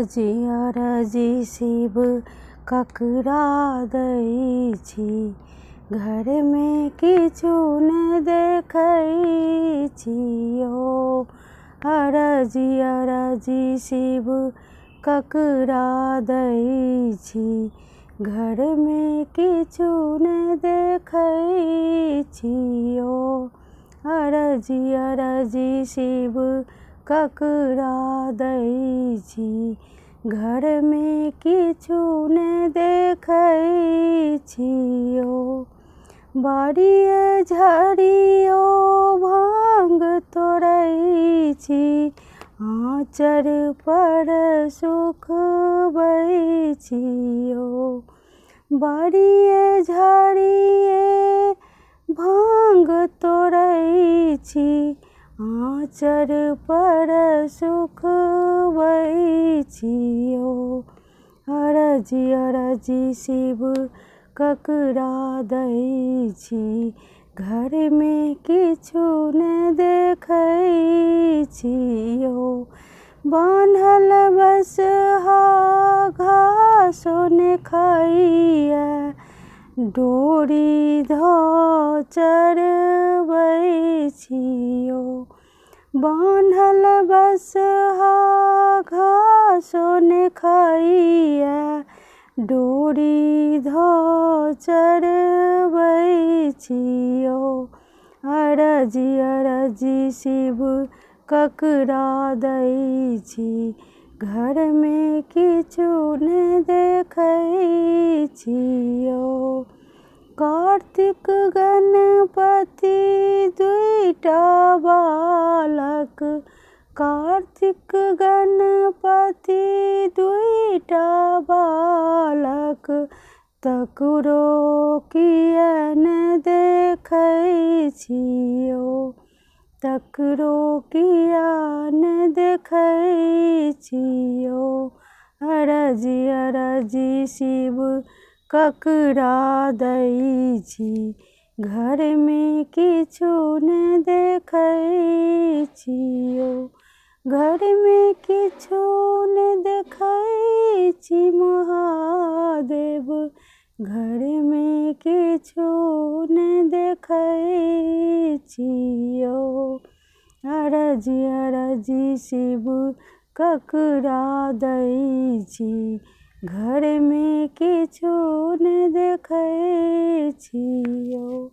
अरजी अरजी शिव ककरा दै छी, घर में किछु ने देखै छियो। अरजी अरजी शिव ककरा दै छी, घर में किछु ने देखै छियो। अरजी अरजी शिव ककरा दै छी, घर में किछु ने देखै छियो। बाड़िए झाड़ियो भांग तोड़ै छी, आँचर पर सुखबै छियो। बाड़िए झाड़िए भांग तोड़ै छी, आँचर पर सुखबै छियो। अरजी अरजी शिव ककरा दै छी, घर में किछु ने देखै छियो। बान्हल बसहा घासो ने खाइए, डोरी धऽ चरबै छियो। बान्हल बसहा घासो ने खाइए, डोरी धऽ चरबै छियो। अरजी अरजी शिव ककरा दै छी, घर में किछु ने देखै छियो। कार्तिक गणपति दुइटा बालक, कार्तिक गणपति दुइटा बालक, तकरो किए ने देखै छियो। तकरो किए ने देखै छियो। अरजी अरजी शिव ककरा दै छी, घर में किछु ने देखै छियो। घर में किछु ने देखै छी महादेव, घर में किछु ने देखै छियो। अरजी अरजी शिव ककरा दै छी, घर में किछु ने देखै छियो।